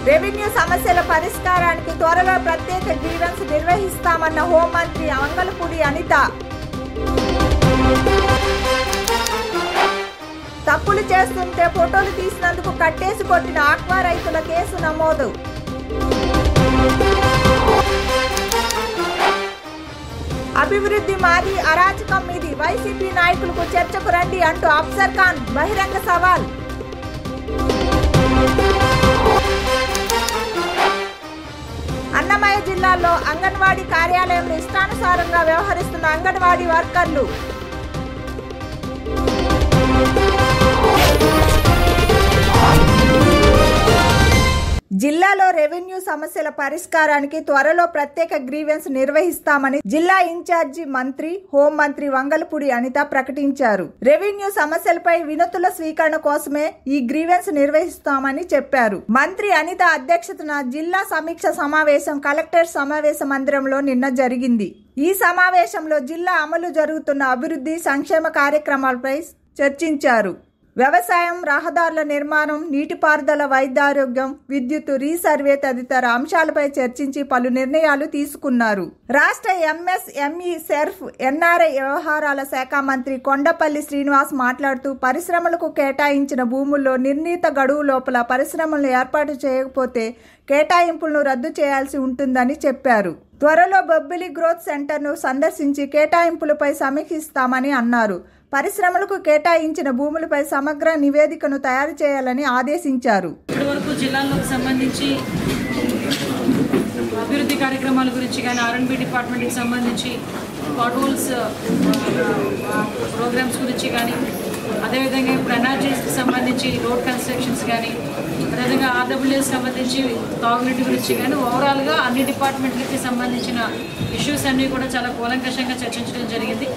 Revenue సమస్యల పరిష్కారానికి త్వరలో ప్రత్యేక గ్రీవెన్స్ నిర్వహిస్తామన్న హోంమంత్రి వంగలపూడి అనిత. తప్పులు చేస్తుంటే ఫోటోలు తీసినందుకు కట్టేసి కొట్టిన ఆక్వా రైతుల కేసు నమోదు. అభివృద్ధి మాది, అరాచకం మీది, వైసీపీ నాయకులకు చర్చకు రండి అంటూ అఫ్జర్ ఖాన్ బహిరంగ సవాల్. అన్నమయ్య జిల్లాలో అంగన్వాడీ కార్యాలయంలో ఇష్టానుసారంగా వ్యవహరిస్తున్న అంగన్వాడీ వర్కర్లు. జిల్లాలో రెవెన్యూ సమస్యల పరిష్కారానికి త్వరలో ప్రత్యేక గ్రీవెన్స్ నిర్వహిస్తామని జిల్లా ఇన్ఛార్జి మంత్రి హోంమంత్రి వంగలపూడి అనిత ప్రకటించారు. రెవెన్యూ సమస్యలపై వినతుల స్వీకరణ కోసమే ఈ గ్రీవెన్స్ నిర్వహిస్తామని చెప్పారు. మంత్రి అనిత అధ్యక్షతన జిల్లా సమీక్ష సమావేశం కలెక్టర్ సమావేశ మందిరంలో నిన్న జరిగింది. ఈ సమావేశంలో జిల్లా అమలు జరుగుతున్న అభివృద్ధి సంక్షేమ కార్యక్రమాలపై చర్చించారు. వ్యవసాయం, రహదారుల నిర్మాణం, నీటిపారుదల, వైద్యారోగ్యం, విద్యుత్, రీసర్వే తదితర అంశాలపై చర్చించి పలు నిర్ణయాలు తీసుకున్నారు. రాష్ట్ర ఎంఎస్ఎంఈ సెర్ఫ్ ఎన్ఆర్ఐ వ్యవహారాల శాఖ మంత్రి కొండపల్లి శ్రీనివాస్ మాట్లాడుతూ పరిశ్రమలకు కేటాయించిన భూముల్లో నిర్ణీత గడువు లోపల పరిశ్రమలను ఏర్పాటు చేయకపోతే కేటాయింపులను రద్దు చేయాల్సి ఉంటుందని చెప్పారు. త్వరలో బొబ్బిలి గ్రోత్ సెంటర్ను సందర్శించి కేటాయింపులపై సమీక్షిస్తామని అన్నారు. పరిశ్రమలకు కేటాయించిన భూములపై సమగ్ర నివేదికను తయారు చేయాలని ఆదేశించారు. ఇప్పటివరకు జిల్లాలకు సంబంధించి అభివృద్ధి కార్యక్రమాల గురించి కానీ, ఆర్ఎండ్బి డిపార్ట్మెంట్కి సంబంధించి పాట్హోల్స్ ప్రోగ్రామ్స్ గురించి కానీ, అదేవిధంగా ఇప్పుడు ఎన్ఆర్జీస్కి సంబంధించి రోడ్ కన్స్ట్రక్షన్స్ కానీ, అదేవిధంగా ఆర్డబ్ల్యూఎస్ సంబంధించి తాగునీటి గురించి కానీ, ఓవరాల్గా అన్ని డిపార్ట్మెంట్లకి సంబంధించిన ఇష్యూస్ అన్నీ కూడా చాలా కూలంకషంగా చర్చించడం జరిగింది.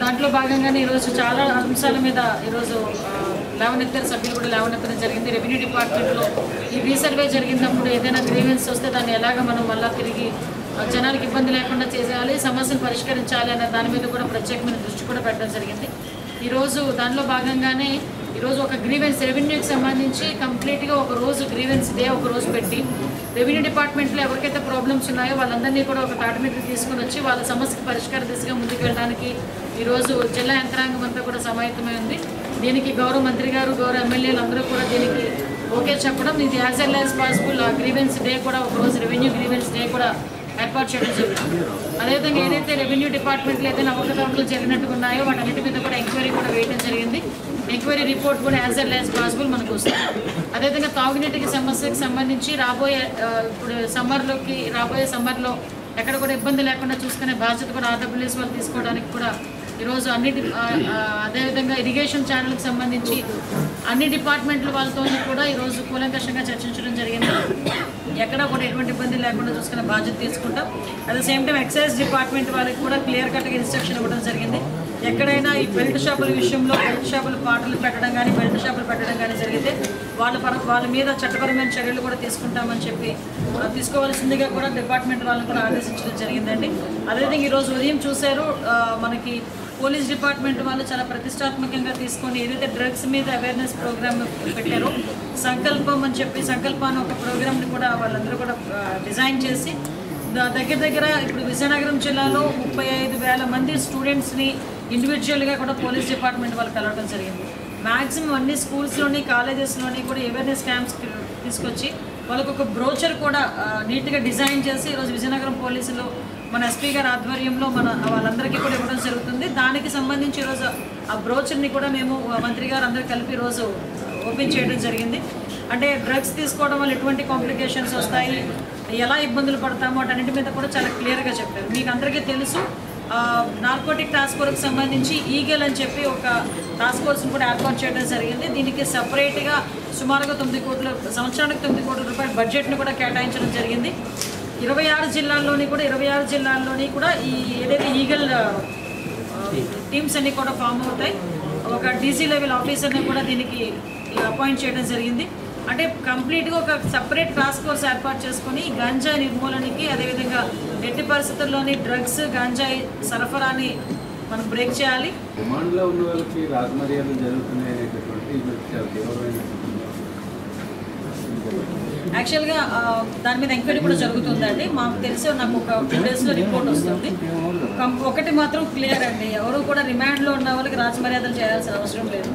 దాంట్లో భాగంగానే ఈరోజు చాలా అంశాల మీద ఈరోజు లేవనెత్తారు, సభ్యులు కూడా లేవనెత్తడం జరిగింది. రెవెన్యూ డిపార్ట్మెంట్లో ఈ రీసర్వే జరిగినప్పుడు ఏదైనా గ్రీవెన్స్ వస్తే దాన్ని ఎలాగ మనం మళ్ళీ తిరిగి జనాలకు ఇబ్బంది లేకుండా చేసేయాలి, సమస్యను పరిష్కరించాలి అనే దాని మీద కూడా ప్రత్యేకమైన దృష్టి కూడా పెట్టడం జరిగింది. ఈరోజు దానిలో భాగంగానే ఈరోజు ఒక గ్రీవెన్స్ రెవెన్యూకి సంబంధించి కంప్లీట్గా ఒక రోజు గ్రీవెన్స్ డే ఒక రోజు పెట్టి రెవెన్యూ డిపార్ట్మెంట్లో ఎవరికైతే ప్రాబ్లమ్స్ ఉన్నాయో వాళ్ళందరినీ కూడా ఒక తాటి మీద తీసుకుని వచ్చి వాళ్ళ సమస్యకు పరిష్కార దిశగా ముందుకు వెళ్ళడానికి ఈరోజు జిల్లా యంత్రాంగం అంతా కూడా సమాయత్తమై ఉంది. దీనికి గౌరవ మంత్రి గారు, గౌరవ ఎమ్మెల్యేలు అందరూ కూడా దీనికి ఓకే చెప్పడం, ఇది యాజ్ ఎల్ యాజ్ పాసిబుల్ ఆ గ్రీవెన్స్ డే కూడా ఒకరోజు రెవెన్యూ గ్రీవెన్స్ డే కూడా ఏర్పాటు చేయడం జరిగింది. అదేవిధంగా ఏదైతే రెవెన్యూ డిపార్ట్మెంట్లో ఏదైనా అవకతవకలు జరిగినట్టుగా ఉన్నాయో వాటన్నిటి మీద కూడా ఎంక్వైరీ కూడా వేయడం జరిగింది. ఎంక్వైరీ రిపోర్ట్ కూడా యాజ్ ఎల్ యాజ్ పాసిబుల్ మనకు వస్తుంది. అదేవిధంగా తాగునీటికి సమస్యకు సంబంధించి ఇప్పుడు రాబోయే సమ్మర్లో ఎక్కడ కూడా ఇబ్బంది లేకుండా చూసుకునే బాధ్యత కూడా ఆర్డబ్ల్యూఎస్ వాళ్ళు తీసుకోవడానికి కూడా ఈరోజు అదేవిధంగా ఇరిగేషన్ ఛానల్కి సంబంధించి అన్ని డిపార్ట్మెంట్ల వాళ్ళతో కూడా ఈరోజు కూలంకషంగా చర్చించడం జరిగింది. ఎక్కడ కూడా ఎటువంటి ఇబ్బంది లేకుండా చూసుకునే బాధ్యత తీసుకుంటాం. At the same time excise department వాళ్ళకి కూడా క్లియర్ కట్గా ఇన్స్ట్రక్షన్ ఇవ్వడం జరిగింది. ఎక్కడైనా ఈ బెల్ట్ షాపుల విషయంలో బెల్ట్ షాపులు పాటలు పెట్టడం కానీ, బెల్ట్ షాపులు పెట్టడం కానీ జరిగితే వాళ్ళ మీద చట్టపరమైన చర్యలు కూడా తీసుకుంటామని చెప్పి తీసుకోవాల్సిందిగా కూడా డిపార్ట్మెంట్ వాళ్ళని కూడా ఆదేశించడం జరిగిందండి. అదేవిధంగా ఈరోజు ఉదయం చూశారు, మనకి పోలీస్ డిపార్ట్మెంట్ వాళ్ళు చాలా ప్రతిష్టాత్మకంగా తీసుకొని ఏదైతే డ్రగ్స్ మీద అవేర్నెస్ ప్రోగ్రామ్ పెట్టారో సంకల్పం అని చెప్పి సంకల్పాన్ని ఒక ప్రోగ్రామ్ని కూడా వాళ్ళందరూ కూడా డిజైన్ చేసి దగ్గర ఇప్పుడు విజయనగరం జిల్లాలో 35,000 మంది స్టూడెంట్స్ని ఇండివిజువల్గా కూడా పోలీస్ డిపార్ట్మెంట్ వాళ్ళు కలవడం జరిగింది. మ్యాక్సిమం అన్ని స్కూల్స్లోని కాలేజెస్లోని కూడా అవేర్నెస్ క్యాంప్స్ తీసుకొచ్చి వాళ్ళకు ఒక బ్రోచర్ కూడా నీట్గా డిజైన్ చేసి ఈరోజు విజయనగరం పోలీసులు మన ఎస్పీ గారి ఆధ్వర్యంలో వాళ్ళందరికీ కూడా ఇవ్వడం జరుగుతుంది. దానికి సంబంధించి ఈరోజు ఆ బ్రోచర్ని కూడా మేము మంత్రి గారు అందరూ కలిపి ఈరోజు ఓపెన్ చేయడం జరిగింది. అంటే డ్రగ్స్ తీసుకోవడం వల్ల ఎటువంటి కాంప్లికేషన్స్ వస్తాయి, ఎలా ఇబ్బందులు పడతామో వాటన్నిటి మీద కూడా చాలా క్లియర్గా చెప్పారు. మీకు అందరికీ తెలుసు, నార్కోటిక్ టాస్క్ ఫోర్స్కి సంబంధించి ఈగల్ అని చెప్పి ఒక టాస్క్ ఫోర్స్ని కూడా ఏర్పాటు చేయడం జరిగింది. దీనికి సపరేట్గా సుమారుగా 9 కోట్ల సంవత్సరానికి 9 కోట్ల రూపాయల బడ్జెట్ని కూడా కేటాయించడం జరిగింది. 26 జిల్లాల్లోని కూడా ఈ ఏదైతే ఈగల్ టీమ్స్ అన్నీ కూడా ఫామ్ అవుతాయి. ఒక డీసీ లెవెల్ ఆఫీసర్ని కూడా దీనికి అపాయింట్ చేయడం జరిగింది. అంటే కంప్లీట్గా ఒక సపరేట్ టాస్క్ ఫోర్స్ ఏర్పాటు చేసుకొని గంజాయి నిర్మూలనకి, అదేవిధంగా ఎట్టి పరిస్థితుల్లోని డ్రగ్స్ గంజాయి సరఫరాని మనం బ్రేక్ చేయాలి. డిమాండ్లో ఉన్న వాళ్ళకి రాజమర్యాదలు జరుగుతున్నాయి అనేటటువంటి యాక్చువల్గా దాని మీద ఎంక్వైరీ కూడా జరుగుతుందండి. మాకు తెలిసి నాకు ఒక 2 డేస్లో రిపోర్ట్ వస్తుంది. ఒకటి మాత్రం క్లియర్ అండి, ఎవరు కూడా రిమాండ్లో ఉన్న వాళ్ళకి రాజమర్యాదలు చేయాల్సిన అవసరం లేదు.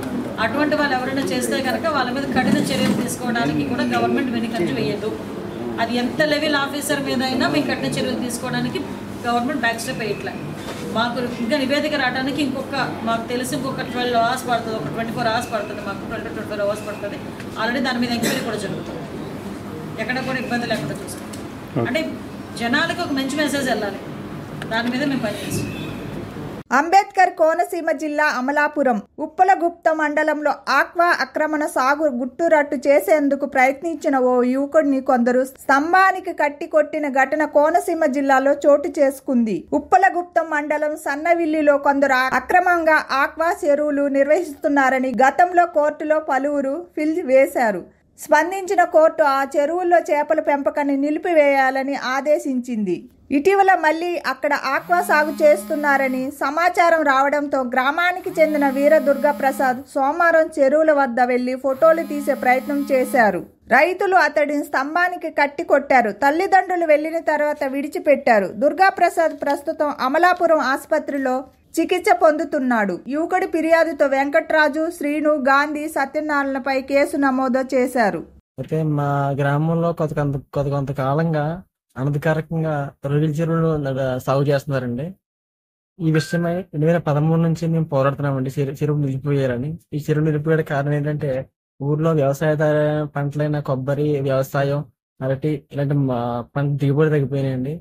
అటువంటి వాళ్ళు ఎవరైనా చేస్తే కనుక వాళ్ళ మీద కఠిన చర్యలు తీసుకోవడానికి కూడా గవర్నమెంట్ వెనుకంజ వేయదు. అది ఎంత లెవెల్ ఆఫీసర్ మీద అయినా మేము కఠిన చర్యలు తీసుకోవడానికి గవర్నమెంట్ బ్యాక్ స్టెప్ వేయట్లే. మాకు ఇంకా నివేదిక రావడానికి మాకు తెలిసి ఇంకొక 12 hours పడుతుంది, ఒక 24 hours పడుతుంది, మాకు 24 hours పడుతుంది. ఆల్రెడీ దాని మీద ఎంక్వైరీ కూడా జరుగుతుంది. ఎక్కడ కూడా ఇబ్బంది లేకుండా చూస్తాం. అంటే జనాలకు ఒక మంచి మెసేజ్ వెళ్ళాలి, దాని మీద మేము పనిచేస్తాం. అంబేద్కర్ కోనసీమ జిల్లా అమలాపురం ఉప్పలగుప్త మండలంలో ఆక్వా ఆక్రమణ సాగు గుట్టురట్టు చేసేందుకు ప్రయత్నించిన ఓ యువకుడిని కొందరు స్తంభానికి కట్టి కొట్టిన ఘటన కోనసీమ జిల్లాలో చోటు చేసుకుంది. ఉప్పలగుప్తం మండలం సన్నవిల్లిలో కొందరు అక్రమంగా ఆక్వా చెరువులు నిర్వహిస్తున్నారని గతంలో కోర్టులో పలువురు పిల్ వేశారు. స్పందించిన కోర్టు ఆ చెరువుల్లో చేపల పెంపకాన్ని నిలిపివేయాలని ఆదేశించింది. ఇటీవల మళ్లీ అక్కడ ఆక్వా సాగు చేస్తున్నారని సమాచారం రావడంతో గ్రామానికి చెందిన వీరదుర్గా ప్రసాద్ సోమవారం చెరువుల వద్ద వెళ్లి ఫోటోలు తీసే ప్రయత్నం చేశారు. రైతులు అతడిని స్తంభానికి కట్టి కొట్టారు. తల్లిదండ్రులు వెళ్లిన తర్వాత విడిచిపెట్టారు. దుర్గా ప్రసాద్ ప్రస్తుతం అమలాపురం ఆసుపత్రిలో చికిత్స పొందుతున్నాడు. యువకుడి ఫిర్యాదుతో వెంకట్రాజు, శ్రీను, గాంధీ, సత్యనారాయణపై కేసు నమోదు చేశారు. అయితే మా గ్రామంలో కొంతకాలంగా అనధికారికంగా రొయ్యల చెరువులు సాగు చేస్తున్నారండి. ఈ విషయమై 2013 నుంచి మేము పోరాడుతున్నామండి చెరువు నిలిపిపోయారని. ఈ చెరువు నిలిపిపోయే కారణం ఏంటంటే ఊర్లో వ్యవసాయ పంటలైన కొబ్బరి, వ్యవసాయం, అరటి ఇలాంటి పంట దిగుబడి తగ్గిపోయినాయండి.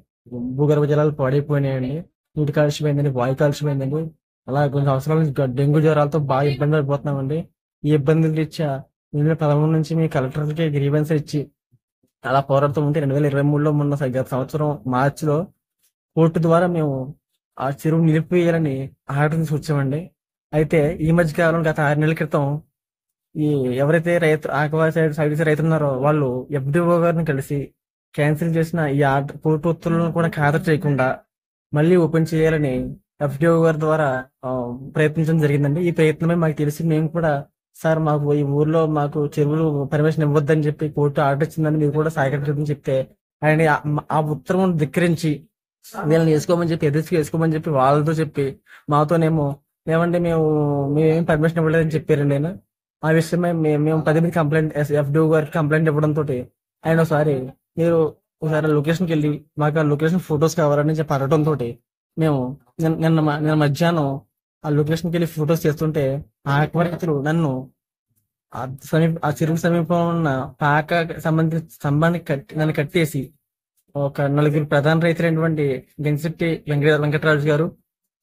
భూగర్భ జలాలు పాడైపోయినాయండి. నీటి కాలుష్యమైందండి, వాయు కాలుష్యమైందండి. అలా కొన్ని సంవత్సరాల నుంచి డెంగ్యూ జ్వరాలతో బాగా ఇబ్బంది పడిపోతున్నామండి. ఈ ఇబ్బందులు ఇచ్చా 2013 నుంచి మీ కలెక్టర్కి గ్రీవెన్స్ ఇచ్చి అలా పోరాడుతూ ఉంటే 2023లో మొన్న గత సంవత్సరం మార్చిలో కోర్టు ద్వారా మేము ఆ చెరువు నిలిపివేయాలని ఆర్డర్ తీసుకొచ్చామండి. అయితే ఈ మధ్య కాలం గత 6 నెలల క్రితం ఈ ఎవరైతే ఆక్వా సాగు రైతులు ఉన్నారో వాళ్ళు FDO గారిని కలిసి క్యాన్సిల్ చేసిన ఈ ఆర్డర్ కోర్టు ఉత్తర్వులను కూడా ఖాతరు చేయకుండా మళ్ళీ ఓపెన్ చేయాలని FDO గారి ద్వారా ప్రయత్నించడం జరిగిందండి. ఈ ప్రయత్నమే మాకు తెలిసి మేము కూడా సార్ మాకు ఈ ఊర్లో మాకు చెరువులు పర్మిషన్ ఇవ్వద్దని చెప్పి కోర్టు ఆర్డర్ ఇచ్చిందని మీరు కూడా సహకరించదని చెప్తే ఆయన ఆ ఉత్తర్వును ధిక్కరించి వీళ్ళని వేసుకోమని చెప్పి వేసుకోమని చెప్పి వాళ్ళతో చెప్పి మాతోనేమో ఏమంటే మేమేం పర్మిషన్ ఇవ్వలేదని చెప్పారండి. నేను ఆ విషయమై మేము 10 మంది కంప్లైంట్ FDO గారికి కంప్లైంట్ ఇవ్వడంతో ఆయన ఒకసారి లొకేషన్కి వెళ్ళి మాకు ఆ లొకేషన్ ఫొటోస్ కావాలని చెప్పి అడగడంతో మేము నిన్న మధ్యాహ్నం ఆ లొకేషన్కి వెళ్ళి ఫొటోస్ చేస్తుంటే ఆ రైతులు నన్ను ఆ చెరువు సమీపంలో ఉన్న పాక సంబంధించిన స్తంభానికి నన్ను కట్టేసి ఒక 4 ప్రధాన రైతులైనటువంటి గంచెట్టి వెంకటరాజు గారు,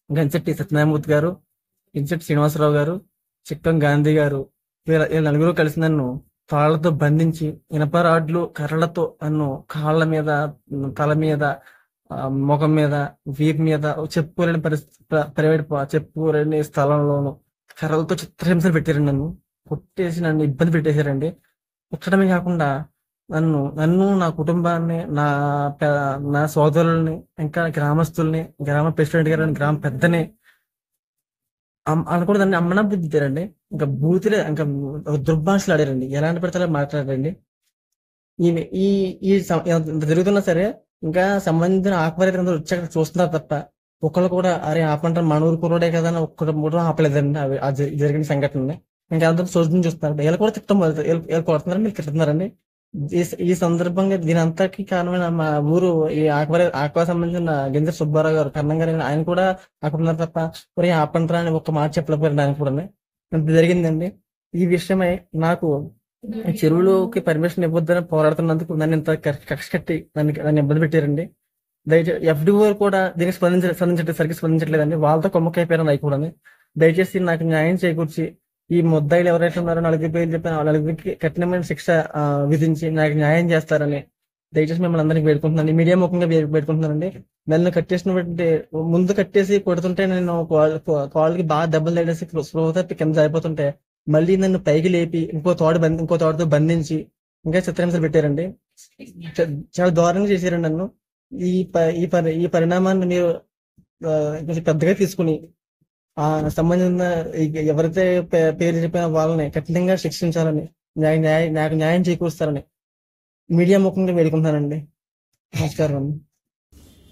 గంచెట్టి సత్యనారాయణమూర్తి గారు, గంచెట్టి శ్రీనివాసరావు గారు, చిక్కం గాంధీ గారు వీళ్ళ 4 కలిసి నన్ను తాళ్లతో బంధించి ఇనప రాడ్లు కర్రలతో నన్ను కాళ్ళ మీద, తల మీద, ముఖం మీద, వీపు మీద చెప్పుకోలేని చెప్పుకోలేని స్థలంలోను కర్రలతో చిత్రహింసలు పెట్టారండి. నన్ను కొట్టేసి నన్ను ఇబ్బంది పెట్టేశారండి. కొట్టడమే కాకుండా నన్ను నా కుటుంబాన్ని, నా సోదరుల్ని, ఇంకా గ్రామస్తుల్ని, గ్రామ ప్రెసిడెంట్ గారిని, గ్రామ పెద్దని కూడా దాన్ని అమ్మనా బుద్ధితారండి. ఇంకా బూతులే, ఇంకా దుర్భాషలు ఆడారండి. ఎలాంటి పెడతా మాట్లాడారండి. ఇంత జరుగుతున్నా సరే ఇంకా సంబంధించిన ఆక్వా వచ్చాక చూస్తున్నారు తప్ప ఒకళ్ళు కూడా అరే ఆపంటారు మన ఊరు కుర్రోడే కదా అని ఒక్కటి కూడా ఆపలేదండి. అవి జరిగిన సంఘటనని ఇంకా అందరూ చూసుకుని చూస్తున్నారు. వీళ్ళు కూడా వీళ్ళు కొడుతున్నారు, మీరు తిట్టుతున్నారండి. ఈ సందర్భంగా దీని అంతకి కారణమైన మా ఊరు ఈ ఆక్వా సంబంధించిన గింజ సుబ్బారావు గారు, కర్ణం గారు, ఆయన కూడా అక్కడ ఉన్నారు తప్ప ఒరే ఆపంటారా అని ఒక్క మాట చెప్పలేకపోయారు. ఆయన కూడా ఇంత జరిగిందండి. ఈ విషయమై నాకు చెరువులోకి పర్మిషన్ ఇవ్వద్దని పోరాడుతున్నందుకు నన్ను ఇంత కక్ష కట్టి నన్ను ఇబ్బంది పెట్టారండి. దయచేసి FDO కూడా దీనికి సరిగ్గా స్పందించట్లేదండి. వాళ్ళతో కొమ్మకైపోయారు అవి కూడా. దయచేసి నాకు న్యాయం చేకూర్చి ఈ ముద్దాయిలు ఎవరైతే ఉన్నారో 4 పేర్లు చెప్పిన 4 కఠినమైన శిక్ష విధించి నాకు న్యాయం చేస్తారని దయచేసి మిమ్మల్ని అందరికీ వేడుకుంటున్నాను. మీడియా ముఖంగా వేడుకుంటున్నానండి. నన్ను కట్టేసినటువంటి ముందు కట్టేసి కొడుతుంటే నేను కాళ్ళకి బాగా దెబ్బలు తగిలేసి స్పృహ తప్పి కింద జారిపోతుంటే మళ్ళీ నన్ను పైకి లేపి ఇంకో తోటతో బంధించి ఇంకా చిత్రహింసలు పెట్టారండి. చాలా దారుణంగా చేశారండి నన్ను. ఈ పరిణామాన్ని మీరు కొంచెం పెద్దగా తీసుకుని ఆ సంబంధించిన ఎవరైతే పేరు చెప్పిన వాళ్ళని కఠినంగా శిక్షించాలని, నాకు న్యాయం చేకూరుస్తారని మీడియా ముఖంగా వేడుకుంటానండి. నమస్కారం అండి.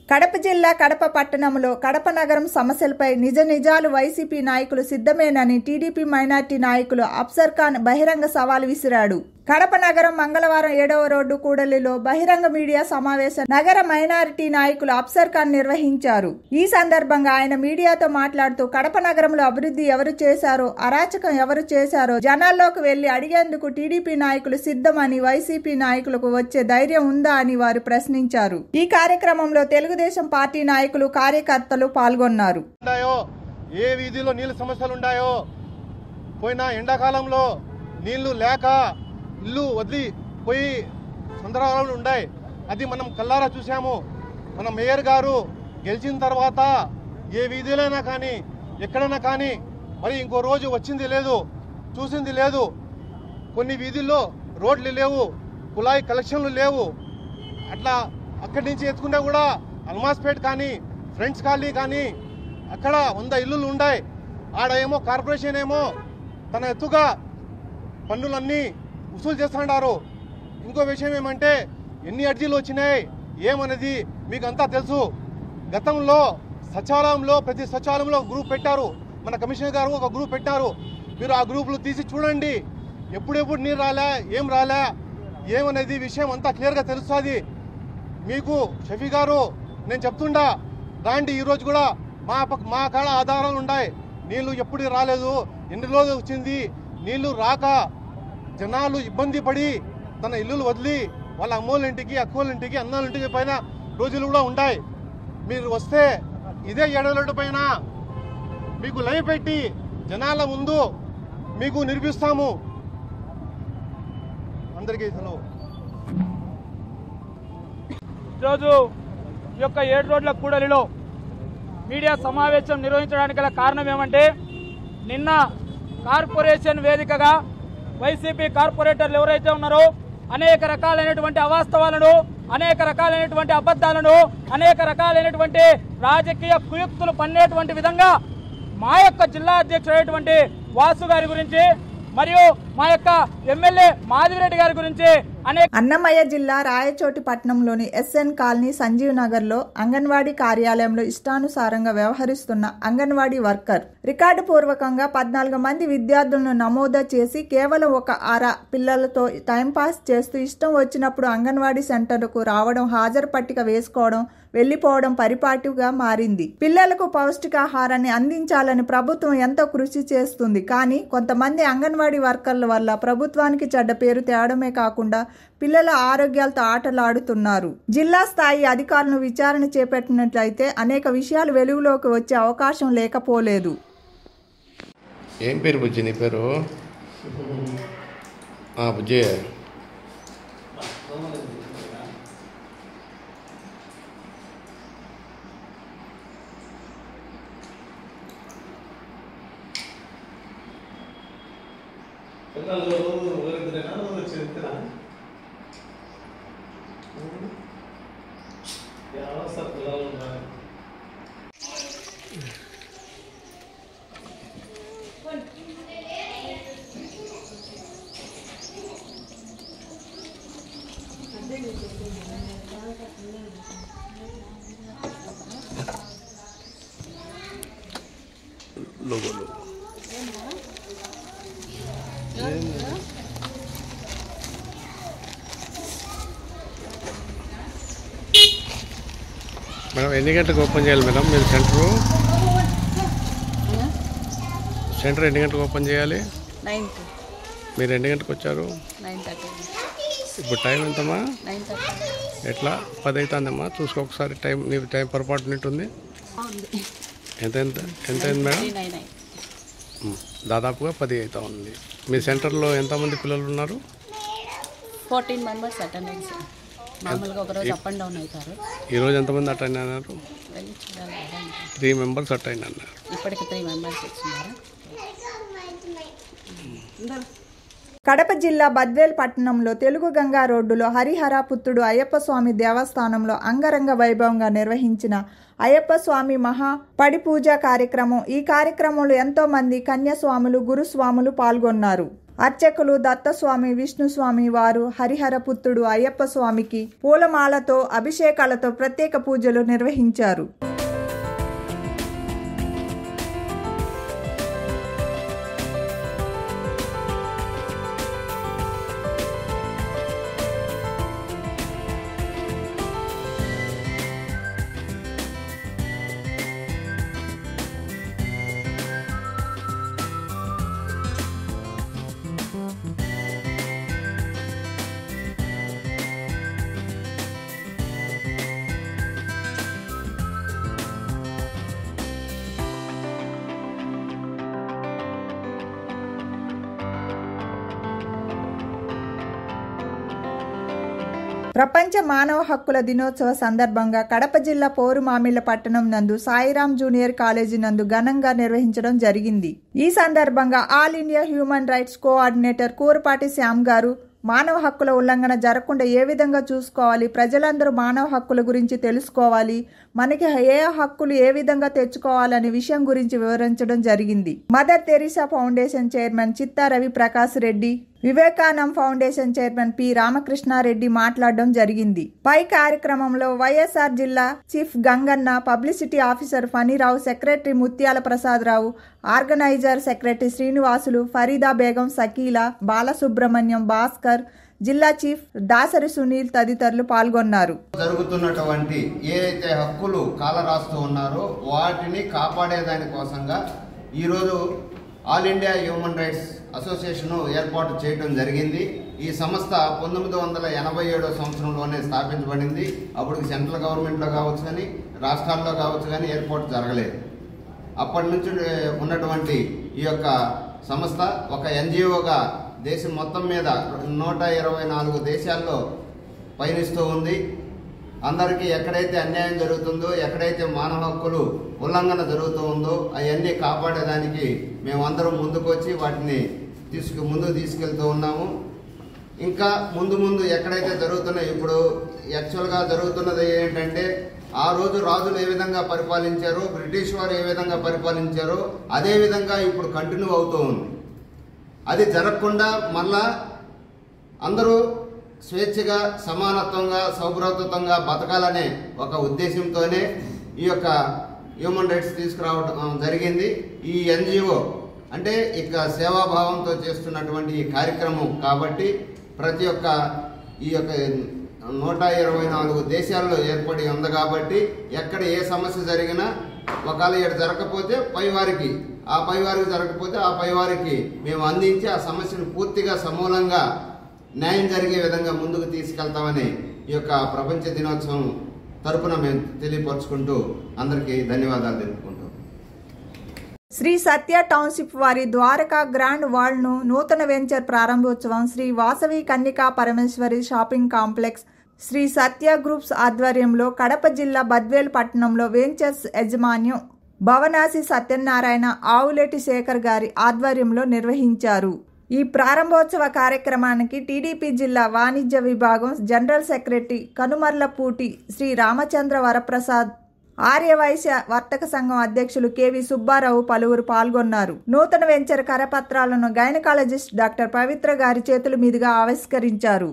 కడప జిల్లా కడప పట్టణంలో కడప నగరం సమస్యలపై నిజాలు వైసీపీ నాయకులు సిద్ధమేనని టీడీపీ మైనార్టీ నాయకులు అఫ్సర్ ఖాన్ బహిరంగ సవాల్ విసిరాడు. కడప నగరం మంగళవారం 7వ రోడ్డు కూడలిలో బహిరంగ మీడియా సమావేశం నగర మైనారిటీ నాయకులు అఫ్సర్ ఖాన్ నిర్వహించారు. ఈ సందర్భంగా ఆయన మీడియాతో మాట్లాడుతూ కడప నగరంలో అభివృద్ధి ఎవరు చేశారో, అరాచకం ఎవరు చేశారో జనాల్లోకి వెళ్లి అడిగేందుకు టీడీపీ నాయకులు సిద్ధమని, వైసీపీ నాయకులకు వచ్చే ధైర్యం ఉందా అని వారు ప్రశ్నించారు. ఈ కార్యక్రమంలో తెలుగుదేశం పార్టీ నాయకులు, కార్యకర్తలు పాల్గొన్నారు. ఏ వీధిలో నీళ్ళ సమస్యలు ఉన్నాయో, పోయిన ఎండాకాలంలో నీళ్లు లేక ఇల్లు వదిలి పోయి సందర్భాలు ఉన్నాయి. అది మనం కల్లారా చూసాము. మన మేయర్ గారు గెలిచిన తర్వాత ఏ వీధిలోనైనా కానీ ఎక్కడైనా కానీ మరి ఇంకో రోజు వచ్చింది లేదు, చూసింది లేదు. కొన్ని వీధుల్లో రోడ్లు లేవు, కుళాయి కలెక్షన్లు లేవు. అట్లా అక్కడి నుంచి ఎత్తుకున్నా కూడా అల్మాస్పేట్ కానీ ఫ్రెండ్స్ కాలనీ కానీ అక్కడ 100 ఇల్లులు ఉన్నాయి. ఆడ ఏమో కార్పొరేషన్ ఏమో తన ఎత్తుగా పన్నులన్నీ వసూలు చేస్తున్నారు. ఇంకో విషయం ఏమంటే ఎన్ని అర్జీలు వచ్చినాయి ఏమనేది మీకు అంతా తెలుసు. గతంలో సచివాలయంలో ప్రతి సచివాలయంలో గ్రూప్ పెట్టారు. మన కమిషనర్ గారు ఒక గ్రూప్ పెట్టారు. మీరు ఆ గ్రూపులు తీసి చూడండి. ఎప్పుడెప్పుడు నీరు రాలే, ఏం రాలే, ఏమనేది విషయం అంతా క్లియర్గా తెలుస్తుంది మీకు. షఫీ గారు నేను చెప్తుండా రాండి, ఈరోజు కూడా మా కాడ ఆధారాలు ఉన్నాయి. నీళ్లు ఎప్పుడు రాలేదు, ఎన్ని రోజులు వచ్చింది. నీళ్లు రాక జనాలు ఇబ్బంది పడి తన ఇల్లులు వదిలి వాళ్ళ అమ్మోళ్ళ ఇంటికి, అక్కోళ్ళ ఇంటికి, అన్నాళ్ళ ఇంటికి పైన రోజులు కూడా ఉన్నాయి. మీరు వస్తే ఇదే 7వ రోడ్డు పైన మీకు లైవ్ పెట్టి జనాల ముందు మీకు నిరూపిస్తాము. అందరికీ సెలవు. ఈరోజు ఈ యొక్క 7 రోడ్ల కూడలిలో మీడియా సమావేశం నిర్వహించడానికి గల కారణం ఏమంటే, నిన్న కార్పొరేషన్ వేదికగా వైసీపీ కార్పొరేటర్లు ఎవరైతే ఉన్నారో అనేక రకాలైనటువంటి అవాస్తవాలను, అనేక రకాలైనటువంటి అబద్దాలను, అనేక రకాలైనటువంటి రాజకీయ కుయుక్తులు పన్నేటువంటి విధంగా మా యొక్క జిల్లా అధ్యక్షుడైనటువంటి వాసు గారి గురించి మరియు మా యొక్క ఎమ్మెల్యే మాధవిరెడ్డి గారి గురించి అన్నమయ్య జిల్లా రాయచోటి పట్టణంలోని ఎస్ఎన్ కాలనీ సంజీవ్ నగర్ లో అంగన్వాడీ కార్యాలయంలో ఇష్టానుసారంగా వ్యవహరిస్తున్న అంగన్వాడీ వర్కర్ రికార్డు పూర్వకంగా 14 మంది విద్యార్థులను నమోదు చేసి కేవలం ఒక పిల్లలతో టైంపాస్ చేస్తూ ఇష్టం వచ్చినప్పుడు అంగన్వాడీ సెంటర్కు రావడం, హాజరు పట్టిక వేసుకోవడం, వెళ్లిపోవడం పరిపాటిగా మారింది. పిల్లలకు పౌష్టికాహారాన్ని అందించాలని ప్రభుత్వం ఎంతో కృషి చేస్తుంది. కానీ కొంతమంది అంగన్వాడీ వర్కర్ల వల్ల ప్రభుత్వానికి చెడ్డ పేరు తేవడమే కాకుండా పిల్లల ఆరోగ్యాలతో ఆటలాడుతున్నారు. జిల్లా స్థాయి అధికారులను విచారణ చేపట్టినట్లయితే అనేక విషయాలు వెలుగులోకి వచ్చే అవకాశం లేకపోలేదు. ఏం పేరు బుజ్జి? నీ పేరు బుజ్జి. లోగో మేడం, ఎన్ని గంటలకు ఓపెన్ చేయాలి మేడం మీరు సెంటర్ ఎన్ని గంటలకు ఓపెన్ చేయాలి? 9కి. మీరు ఎన్ని గంటలకు వచ్చారు? 9:30. ఇప్పుడు టైం ఎంతమ్మా? 9:30. ఎట్లా 10 అవుతుందమ్మా? చూసుకో ఒకసారి. టైం నీకు టైం పొరపాటు ఉన్నట్టుంది. ఎంత అయింది మేడం? 399. దాదాపుగా 10 అవుతా ఉంది. మీ సెంటర్లో ఎంతమంది పిల్లలు ఉన్నారు? 14 మెంబర్స్ అటెండెన్స్. మామూలుగా ఒకరోజు అప్ అండ్ డౌన్ అవుతారు. ఈరోజు ఎంతమంది అటెండ్ అయినారు? 3 మెంబర్స్ అటెండ్ అన్నారు. ఇప్పటికి 3 మెంబర్స్ వచ్చినారు. కడప జిల్లా బద్వేల్ పట్టణంలో తెలుగు గంగా రోడ్డులో హరిహరపుత్రుడు అయ్యప్ప స్వామి దేవస్థానంలో అంగరంగ వైభవంగా నిర్వహించిన అయ్యప్ప స్వామి మహా పడి పూజ కార్యక్రమం. ఈ కార్యక్రమంలో ఎంతో మంది కన్యాస్వాములు, గురుస్వాములు పాల్గొన్నారు. అర్చకులు దత్తస్వామి, విష్ణుస్వామి వారు హరిహర పుత్రుడు అయ్యప్ప స్వామికి పూలమాలతో అభిషేకాలతో ప్రత్యేక పూజలు నిర్వహించారు. ప్రపంచ మానవ హక్కుల దినోత్సవ సందర్భంగా కడప జిల్లా పోరుమామిళ్ల పట్టణం నందు సాయిరాం జూనియర్ కాలేజీ నందు ఘనంగా నిర్వహించడం జరిగింది. ఈ సందర్భంగా all India human rights coordinator Kurapati Shyam గారు మానవ హక్కుల ఉల్లంఘన జరగకుండా ఏ విధంగా చూసుకోవాలి, ప్రజలందరూ మానవ హక్కుల గురించి తెలుసుకోవాలి, మనకి ఏ హక్కులు ఏ విధంగా తెచ్చుకోవాలనే విషయం గురించి వివరించడం జరిగింది. Mother Teresa foundation chairman Chitta Ravi Prakash Reddy, Vivekanand foundation chairman P Ramakrishnareddy మాట్లాడడం జరిగింది. పై కార్యక్రమంలో వైఎస్ఆర్ జిల్లా chief Ganganna, publicity officer Phanirao, secretary Muthyala Prasadarao, organiser secretary Srinivasulu, Farida Begum, Sakila, Balasubrahmanyam, Bhaskar, జిల్లా చీఫ్ దాసరి సునీల్ తదితరులు పాల్గొన్నారు. జరుగుతున్నటువంటి ఏదైతే హక్కులు కాలరాస్తూ ఉన్నారో వాటిని కాపాడేదాని కోసంగా ఈరోజు all India human rights association ఏర్పాటు చేయడం జరిగింది. ఈ సంస్థ 1987 సంవత్సరంలోనే స్థాపించబడింది. అప్పుడు సెంట్రల్ గవర్నమెంట్లో కావచ్చు కానీ రాష్ట్రాల్లో కావచ్చు కానీ ఏర్పాటు జరగలేదు. అప్పటి నుంచి ఉన్నటువంటి ఈ యొక్క సంస్థ ఒక ఎన్జిఓగా దేశం మొత్తం మీద 124 దేశాల్లో పయనిస్తూ ఉంది. అందరికీ ఎక్కడైతే అన్యాయం జరుగుతుందో, ఎక్కడైతే మానవ హక్కులు ఉల్లంఘన జరుగుతూ ఉందో అవన్నీ కాపాడేదానికి మేమందరం ముందుకొచ్చి వాటిని ముందుకు తీసుకెళ్తూ ఉన్నాము. ఇంకా ముందు ఎక్కడైతే జరుగుతున్నాయో, ఇప్పుడు యాక్చువల్గా జరుగుతున్నది ఏంటంటే ఆ రోజు రాజులు ఏ విధంగా పరిపాలించారో, బ్రిటిష్ వారు ఏ విధంగా పరిపాలించారో అదే విధంగా ఇప్పుడు కంటిన్యూ అవుతూ ఉంది. అది జరగకుండా మళ్ళా అందరూ స్వేచ్ఛగా, సమానత్వంగా, సౌభ్రాతృత్వంగా బతకాలనే ఒక ఉద్దేశంతోనే ఈ యొక్క హ్యూమన్ రైట్స్ తీసుకురావడం జరిగింది. ఈ ఎన్జిఓ అంటే ఇక సేవాభావంతో చేస్తున్నటువంటి ఈ కార్యక్రమం కాబట్టి ప్రతి ఒక్క ఈ యొక్క 124 దేశాల్లో ఏర్పడి ఉంది కాబట్టి ఎక్కడ ఏ సమస్య జరిగినా ఒకవేళ ఇక్కడ జరగకపోతే పైవారికి, ఆ పైవారికి జరగకపోతే ఆ పైవారికి మేము అందించి ఆ సమస్యను పూర్తిగా సమూలంగా న్యాయం జరిగే విధంగా ముందుకు తీసుకెళ్తామని ఈ యొక్క ప్రపంచ దినోత్సవం తరపున మేము తెలియపరుచుకుంటూ అందరికీ ధన్యవాదాలు తెలుపుకుంటాం. శ్రీ సత్య టౌన్షిప్ వారి ద్వారకా గ్రాండ్ వరల్డ్ ను నూతన వెంచర్ ప్రారంభోత్సవం శ్రీ వాసవి కన్నికా పరమేశ్వరి షాపింగ్ కాంప్లెక్స్ శ్రీ సత్య గ్రూప్స్ ఆధ్వర్యంలో కడప జిల్లా బద్వేల్ పట్టణంలో వెంచర్స్ యజమాన్యం భవనాసి సత్యనారాయణ, ఆవులేటి శేఖర్ గారి ఆధ్వర్యంలో నిర్వహించారు. ఈ ప్రారంభోత్సవ కార్యక్రమానికి టీడీపీ జిల్లా వాణిజ్య విభాగం జనరల్ సెక్రటరీ కనుమర్లపూటి శ్రీ రామచంద్ర వరప్రసాద్, ఆర్యవైశ్య వర్తక సంఘం అధ్యక్షులు కెవి సుబ్బారావు పలువురు పాల్గొన్నారు. నూతన వెంచర్ కరపత్రాలను గైనకాలజిస్ట్ డాక్టర్ పవిత్ర గారి చేతుల మీదుగా ఆవిష్కరించారు.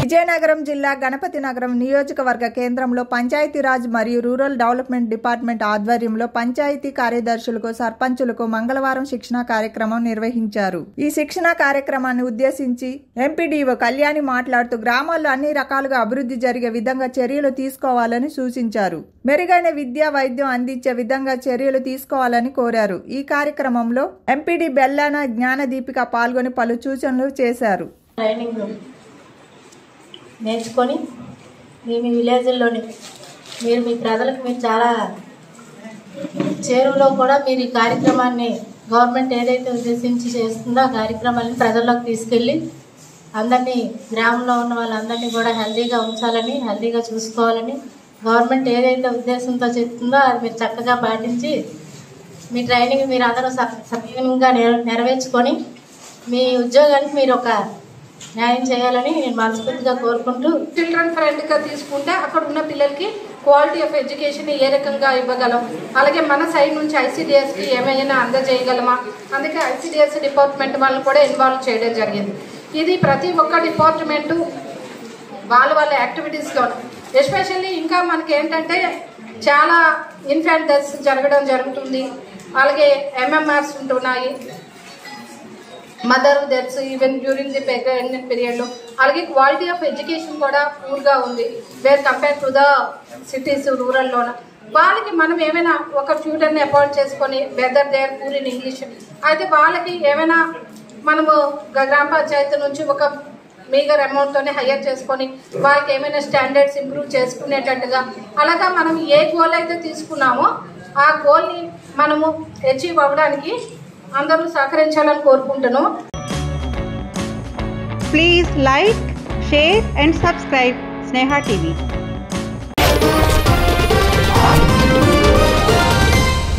విజయనగరం జిల్లా గణపతి నగరం నియోజకవర్గ కేంద్రంలో పంచాయతీరాజ్ మరియు రూరల్ డెవలప్మెంట్ డిపార్ట్మెంట్ ఆధ్వర్యంలో పంచాయతీ కార్యదర్శులకు, సర్పంచులకు మంగళవారం శిక్షణా కార్యక్రమం నిర్వహించారు. ఈ శిక్షణా కార్యక్రమాన్ని ఉద్దేశించి ఎంపీడీఓ కళ్యాణి మాట్లాడుతూ గ్రామాల్లో అన్ని రకాలుగా అభివృద్ధి జరిగే విధంగా చర్యలు తీసుకోవాలని సూచించారు. మెరుగైన విద్యా, వైద్యం అందించే విధంగా చర్యలు తీసుకోవాలని కోరారు. ఈ కార్యక్రమంలో ఎంపీడీ బెల్లాన జ్ఞానదీపిక పాల్గొని పలు సూచనలు చేశారు. నేర్చుకొని మీ విలేజ్లోని మీరు మీ ప్రజలకు మీరు చాలా చేరువలో కూడా మీరు ఈ కార్యక్రమాన్ని గవర్నమెంట్ ఏదైతే ఉద్దేశించి చేస్తుందో ఆ కార్యక్రమాన్ని ప్రజల్లోకి తీసుకెళ్ళి అందరినీ, గ్రామంలో ఉన్న వాళ్ళందరినీ కూడా హెల్దీగా ఉంచాలని, హెల్దీగా చూసుకోవాలని, గవర్నమెంట్ ఏదైతే ఉద్దేశంతో చెప్తుందో అది మీరు చక్కగా పాటించి మీ ట్రైనింగ్ మీరు అందరూ సక్రమంగా నెరవేర్చుకొని మీ ఉద్యోగానికి మీరు ఒక న్యాయం చేయాలని నేను మనస్ఫూర్తిగా కోరుకుంటూ, చిల్డ్రన్ ఫ్రెండ్గా తీసుకుంటే అక్కడ ఉన్న పిల్లలకి క్వాలిటీ ఆఫ్ ఎడ్యుకేషన్ ఏ రకంగా ఇవ్వగలం, అలాగే మన సైడ్ నుంచి ఐసిడిఎస్కి ఏమైనా అందజేయగలమా, అందుకే ఐసిడిఎస్ డిపార్ట్మెంట్ వాళ్ళని కూడా ఇన్వాల్వ్ చేయడం జరిగింది. ఇది ప్రతి ఒక్క డిపార్ట్మెంటు వాళ్ళ యాక్టివిటీస్లో, ఎస్పెషల్లీ ఇంకా మనకి ఏంటంటే చాలా ఇన్ఫాంట్ డెత్స్ జరుగుతుంది, అలాగే ఎంఎంఆర్స్ ఉంటున్నాయి, mother deaths even during the pregnant పీరియడ్లో, అలాగే క్వాలిటీ ఆఫ్ ఎడ్యుకేషన్ కూడా పూర్గా ఉంది where compare to the cities రూరల్లోన. వాళ్ళకి మనం ఏమైనా ఒక ట్యూటర్ని అపాయింట్ చేసుకొని whether they are poor in English అయితే వాళ్ళకి ఏమైనా మనము గ్రామ పంచాయతీ నుంచి ఒక మేజర్ అమౌంట్తోనే హైయర్ చేసుకొని వాళ్ళకి ఏమైనా స్టాండర్డ్స్ ఇంప్రూవ్ చేసుకునేటట్టుగా, అలాగా మనం ఏ గోల్ అయితే తీసుకున్నామో ఆ గోల్ని మనము అచీవ్ అవ్వడానికి అందరూ సహకరించాలని కోరుకుంటున్నాను. Please like, share and subscribe Sneha TV.